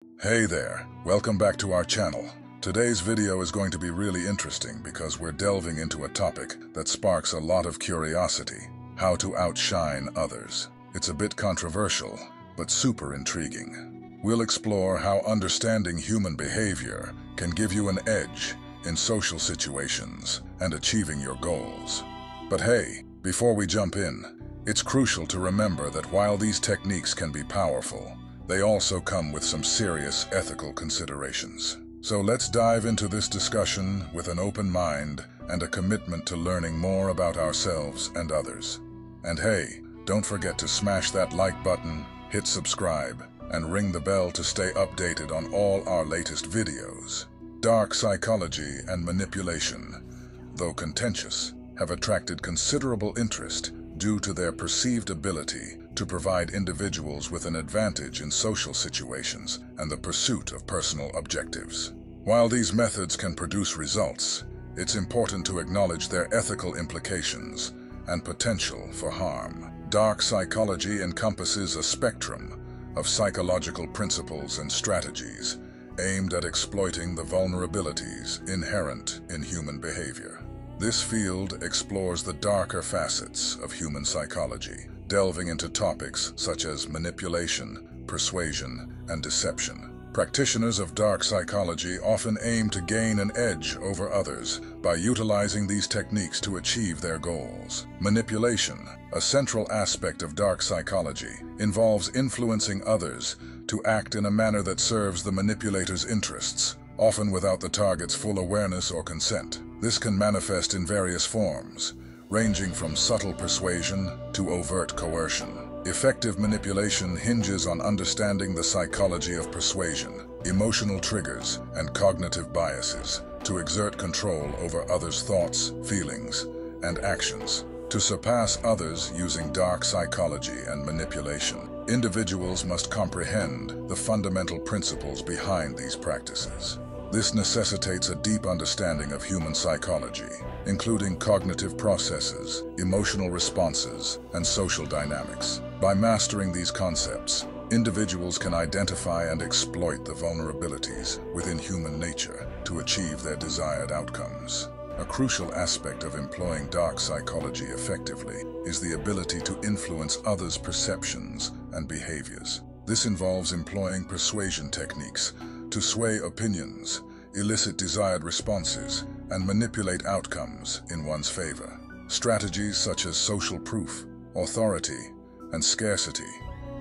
Hey there, welcome back to our channel. Today's video is going to be really interesting because we're delving into a topic that sparks a lot of curiosity: how to outshine others. It's a bit controversial, but super intriguing. We'll explore how understanding human behavior can give you an edge in social situations and achieving your goals. But hey, before we jump in, it's crucial to remember that while these techniques can be powerful, they also come with some serious ethical considerations. So let's dive into this discussion with an open mind and a commitment to learning more about ourselves and others. And hey, don't forget to smash that like button, hit subscribe, and ring the bell to stay updated on all our latest videos. Dark psychology and manipulation, though contentious, have attracted considerable interest due to their perceived ability to provide individuals with an advantage in social situations and the pursuit of personal objectives. While these methods can produce results, it's important to acknowledge their ethical implications and potential for harm. Dark psychology encompasses a spectrum of psychological principles and strategies aimed at exploiting the vulnerabilities inherent in human behavior. This field explores the darker facets of human psychology, delving into topics such as manipulation, persuasion, and deception. Practitioners of dark psychology often aim to gain an edge over others by utilizing these techniques to achieve their goals. Manipulation, a central aspect of dark psychology, involves influencing others to act in a manner that serves the manipulator's interests, often without the target's full awareness or consent. This can manifest in various forms, ranging from subtle persuasion to overt coercion. Effective manipulation hinges on understanding the psychology of persuasion, emotional triggers, and cognitive biases to exert control over others' thoughts, feelings, and actions. To surpass others using dark psychology and manipulation, individuals must comprehend the fundamental principles behind these practices. This necessitates a deep understanding of human psychology, including cognitive processes, emotional responses, and social dynamics. By mastering these concepts, individuals can identify and exploit the vulnerabilities within human nature to achieve their desired outcomes. A crucial aspect of employing dark psychology effectively is the ability to influence others' perceptions and behaviors. This involves employing persuasion techniques to sway opinions, elicit desired responses, and manipulate outcomes in one's favor. Strategies such as social proof, authority, and scarcity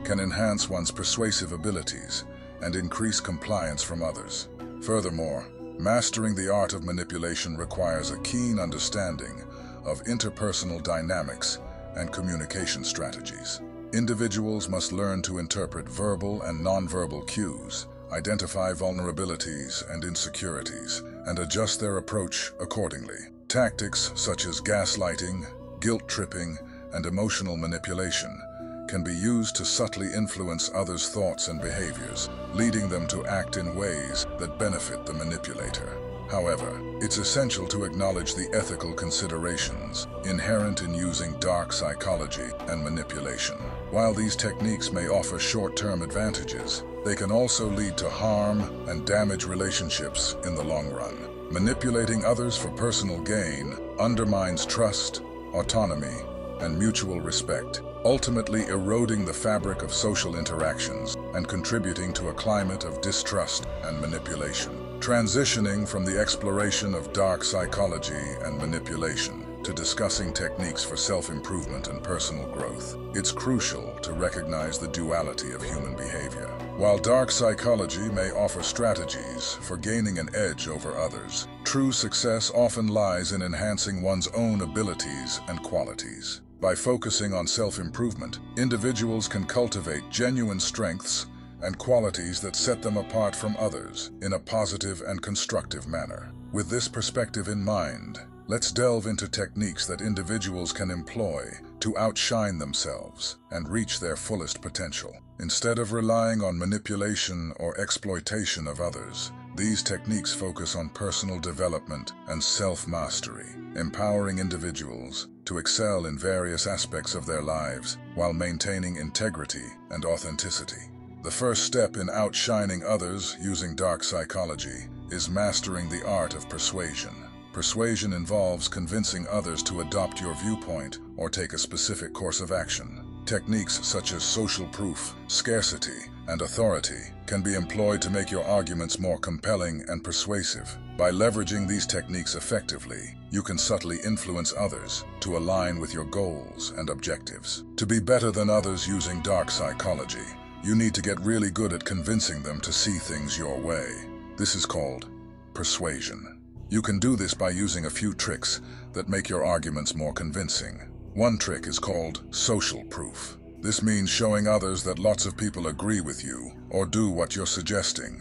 can enhance one's persuasive abilities and increase compliance from others. Furthermore, mastering the art of manipulation requires a keen understanding of interpersonal dynamics and communication strategies. Individuals must learn to interpret verbal and nonverbal cues, identify vulnerabilities and insecurities, and adjust their approach accordingly. Tactics such as gaslighting, guilt-tripping, and emotional manipulation can be used to subtly influence others' thoughts and behaviors, leading them to act in ways that benefit the manipulator. However, it's essential to acknowledge the ethical considerations inherent in using dark psychology and manipulation. While these techniques may offer short-term advantages, they can also lead to harm and damage relationships in the long run. Manipulating others for personal gain undermines trust, autonomy, and mutual respect, ultimately eroding the fabric of social interactions and contributing to a climate of distrust and manipulation. Transitioning from the exploration of dark psychology and manipulation to discussing techniques for self-improvement and personal growth, it's crucial to recognize the duality of human behavior. While dark psychology may offer strategies for gaining an edge over others, true success often lies in enhancing one's own abilities and qualities. By focusing on self-improvement, individuals can cultivate genuine strengths and qualities that set them apart from others in a positive and constructive manner. With this perspective in mind, let's delve into techniques that individuals can employ to outshine themselves and reach their fullest potential. Instead of relying on manipulation or exploitation of others, these techniques focus on personal development and self-mastery, empowering individuals to excel in various aspects of their lives while maintaining integrity and authenticity. The first step in outshining others using dark psychology is mastering the art of persuasion. Persuasion involves convincing others to adopt your viewpoint or take a specific course of action. Techniques such as social proof, scarcity, and authority can be employed to make your arguments more compelling and persuasive. By leveraging these techniques effectively, you can subtly influence others to align with your goals and objectives. To be better than others using dark psychology, you need to get really good at convincing them to see things your way. This is called persuasion. You can do this by using a few tricks that make your arguments more convincing. One trick is called social proof. This means showing others that lots of people agree with you or do what you're suggesting.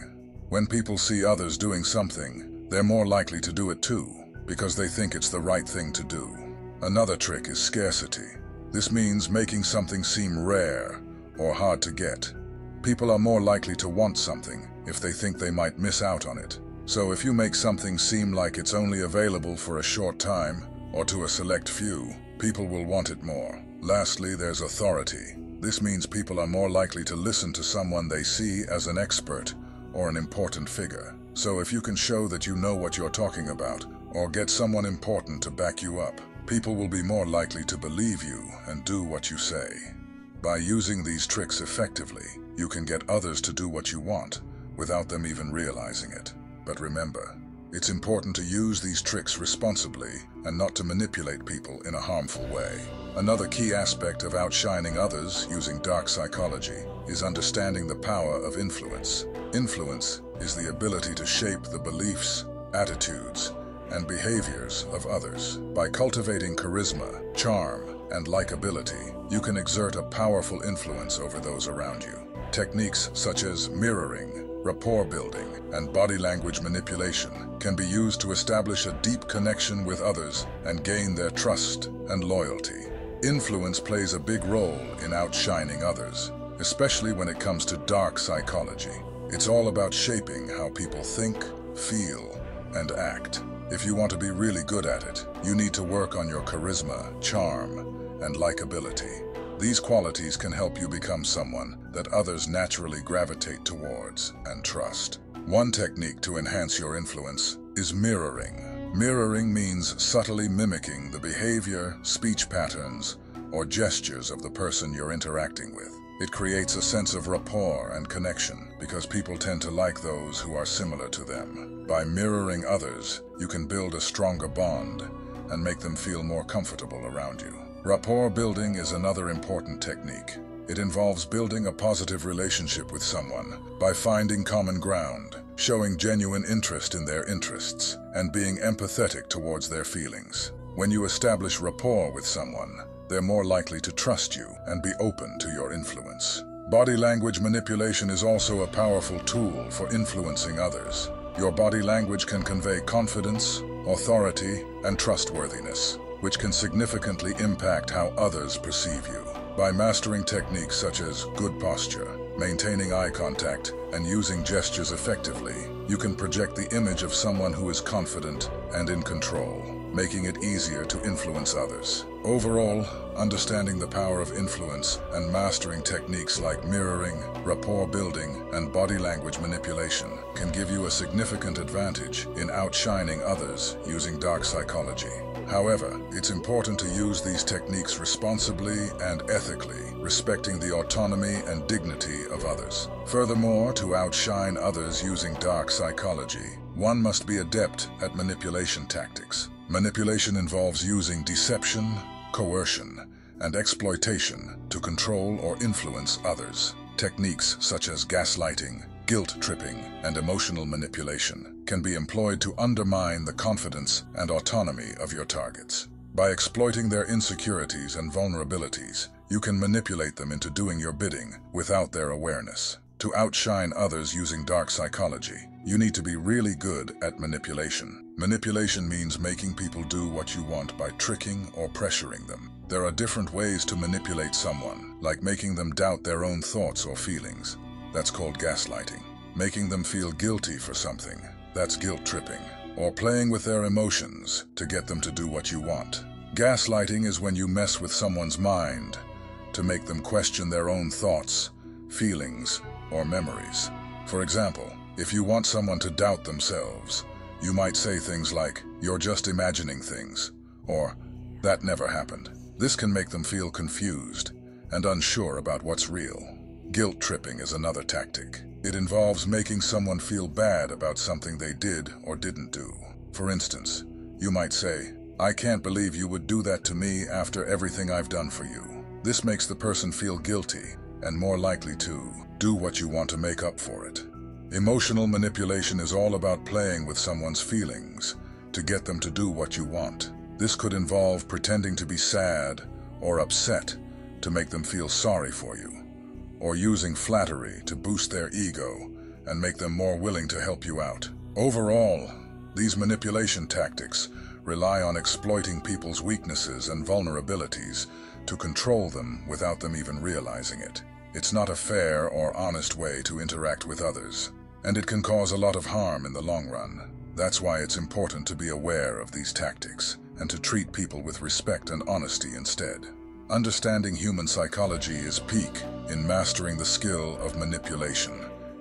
When people see others doing something, they're more likely to do it too, because they think it's the right thing to do. Another trick is scarcity. This means making something seem rare or hard to get. People are more likely to want something if they think they might miss out on it. So if you make something seem like it's only available for a short time or to a select few, people will want it more. Lastly, there's authority. This means people are more likely to listen to someone they see as an expert or an important figure. So if you can show that you know what you're talking about, or get someone important to back you up, people will be more likely to believe you and do what you say. By using these tricks effectively, you can get others to do what you want without them even realizing it. But remember, it's important to use these tricks responsibly and not to manipulate people in a harmful way. Another key aspect of outshining others using dark psychology is understanding the power of influence. Influence is the ability to shape the beliefs, attitudes, and behaviors of others. By cultivating charisma, charm, and likability, you can exert a powerful influence over those around you. Techniques such as mirroring, rapport building, and body language manipulation can be used to establish a deep connection with others and gain their trust and loyalty. Influence plays a big role in outshining others, especially when it comes to dark psychology. It's all about shaping how people think, feel, and act. If you want to be really good at it, you need to work on your charisma, charm, and likability. These qualities can help you become someone that others naturally gravitate towards and trust. One technique to enhance your influence is mirroring. Mirroring means subtly mimicking the behavior, speech patterns, or gestures of the person you're interacting with. It creates a sense of rapport and connection because people tend to like those who are similar to them. By mirroring others, you can build a stronger bond and make them feel more comfortable around you. Rapport building is another important technique. It involves building a positive relationship with someone by finding common ground, showing genuine interest in their interests, and being empathetic towards their feelings. When you establish rapport with someone, they're more likely to trust you and be open to your influence. Body language manipulation is also a powerful tool for influencing others. Your body language can convey confidence, authority, and trustworthiness, which can significantly impact how others perceive you. By mastering techniques such as good posture, maintaining eye contact, and using gestures effectively, you can project the image of someone who is confident and in control, making it easier to influence others. Overall, understanding the power of influence and mastering techniques like mirroring, rapport building, and body language manipulation can give you a significant advantage in outshining others using dark psychology. However, it's important to use these techniques responsibly and ethically, respecting the autonomy and dignity of others. Furthermore, to outshine others using dark psychology, one must be adept at manipulation tactics. Manipulation involves using deception, coercion, and exploitation to control or influence others. Techniques such as gaslighting, guilt-tripping, and emotional manipulation can be employed to undermine the confidence and autonomy of your targets. By exploiting their insecurities and vulnerabilities, you can manipulate them into doing your bidding without their awareness. To outshine others using dark psychology, you need to be really good at manipulation. Manipulation means making people do what you want by tricking or pressuring them. There are different ways to manipulate someone, like making them doubt their own thoughts or feelings. That's called gaslighting. Making them feel guilty for something. That's guilt-tripping. Or playing with their emotions to get them to do what you want. Gaslighting is when you mess with someone's mind to make them question their own thoughts, feelings, or memories. For example, if you want someone to doubt themselves, you might say things like, "You're just imagining things," or "That never happened." This can make them feel confused and unsure about what's real. Guilt tripping is another tactic. It involves making someone feel bad about something they did or didn't do. For instance, you might say, "I can't believe you would do that to me after everything I've done for you." This makes the person feel guilty and more likely to do what you want to make up for it. Emotional manipulation is all about playing with someone's feelings to get them to do what you want. This could involve pretending to be sad or upset to make them feel sorry for you, or using flattery to boost their ego and make them more willing to help you out. Overall, these manipulation tactics rely on exploiting people's weaknesses and vulnerabilities to control them without them even realizing it. It's not a fair or honest way to interact with others, and it can cause a lot of harm in the long run. That's why it's important to be aware of these tactics and to treat people with respect and honesty instead. Understanding human psychology is peak in mastering the skill of manipulation,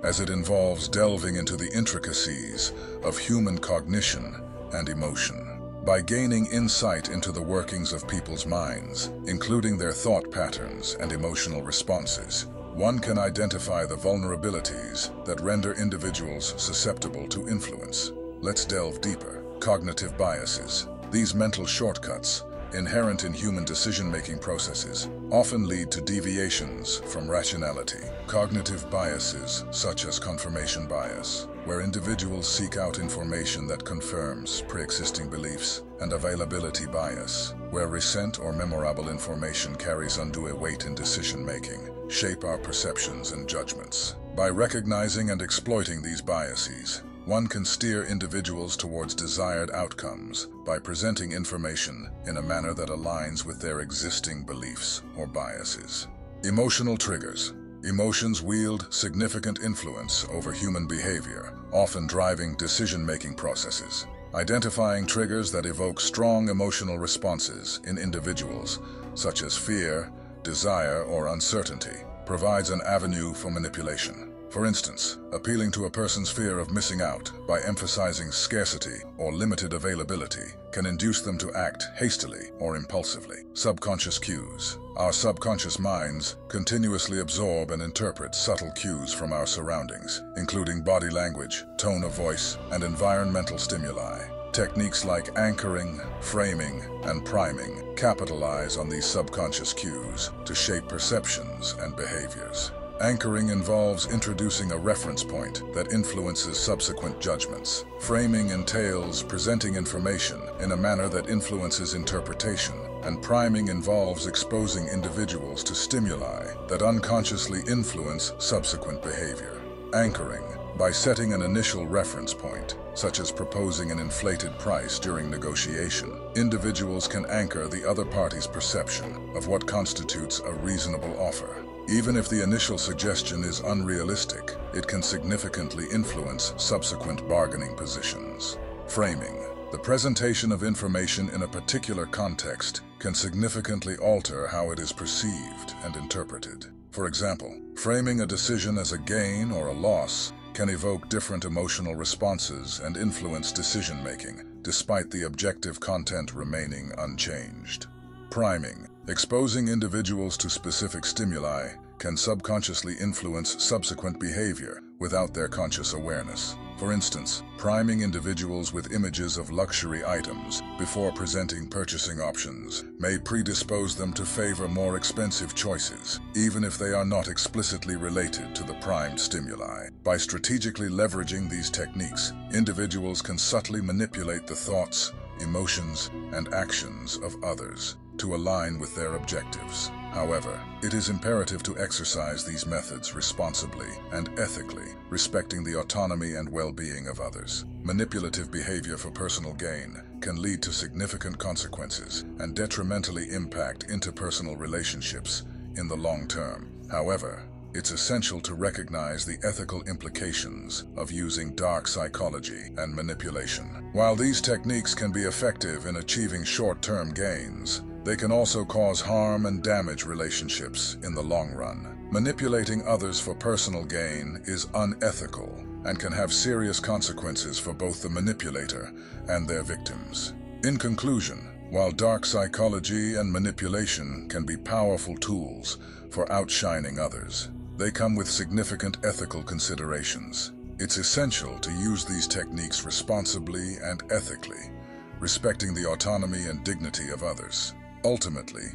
as it involves delving into the intricacies of human cognition and emotion. By gaining insight into the workings of people's minds, including their thought patterns and emotional responses, one can identify the vulnerabilities that render individuals susceptible to influence. Let's delve deeper. Cognitive biases. These mental shortcuts, inherent in human decision-making processes, often lead to deviations from rationality. Cognitive biases, such as confirmation bias, where individuals seek out information that confirms pre-existing beliefs, and availability bias, where recent or memorable information carries undue weight in decision-making, shape our perceptions and judgments. By recognizing and exploiting these biases, one can steer individuals towards desired outcomes by presenting information in a manner that aligns with their existing beliefs or biases. Emotional triggers. Emotions wield significant influence over human behavior, often driving decision-making processes. Identifying triggers that evoke strong emotional responses in individuals, such as fear, desire, or uncertainty, provides an avenue for manipulation. For instance, appealing to a person's fear of missing out by emphasizing scarcity or limited availability can induce them to act hastily or impulsively. Subconscious cues. Our subconscious minds continuously absorb and interpret subtle cues from our surroundings, including body language, tone of voice, and environmental stimuli. Techniques like anchoring, framing, and priming capitalize on these subconscious cues to shape perceptions and behaviors. Anchoring involves introducing a reference point that influences subsequent judgments. Framing entails presenting information in a manner that influences interpretation, and priming involves exposing individuals to stimuli that unconsciously influence subsequent behavior. Anchoring, by setting an initial reference point, such as proposing an inflated price during negotiation, individuals can anchor the other party's perception of what constitutes a reasonable offer. Even if the initial suggestion is unrealistic, it can significantly influence subsequent bargaining positions. Framing. The presentation of information in a particular context can significantly alter how it is perceived and interpreted. For example, framing a decision as a gain or a loss can evoke different emotional responses and influence decision-making, despite the objective content remaining unchanged. Priming. Exposing individuals to specific stimuli can subconsciously influence subsequent behavior without their conscious awareness. For instance, priming individuals with images of luxury items before presenting purchasing options may predispose them to favor more expensive choices, even if they are not explicitly related to the primed stimuli. By strategically leveraging these techniques, individuals can subtly manipulate the thoughts, emotions, and actions of others to align with their objectives. However, it is imperative to exercise these methods responsibly and ethically, respecting the autonomy and well-being of others. Manipulative behavior for personal gain can lead to significant consequences and detrimentally impact interpersonal relationships in the long term. However, it's essential to recognize the ethical implications of using dark psychology and manipulation. While these techniques can be effective in achieving short-term gains, they can also cause harm and damage relationships in the long run. Manipulating others for personal gain is unethical and can have serious consequences for both the manipulator and their victims. In conclusion, while dark psychology and manipulation can be powerful tools for outshining others, they come with significant ethical considerations. It's essential to use these techniques responsibly and ethically, respecting the autonomy and dignity of others. Ultimately,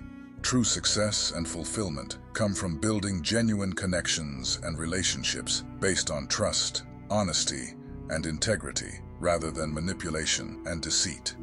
true success and fulfillment come from building genuine connections and relationships based on trust, honesty, and integrity, rather than manipulation and deceit.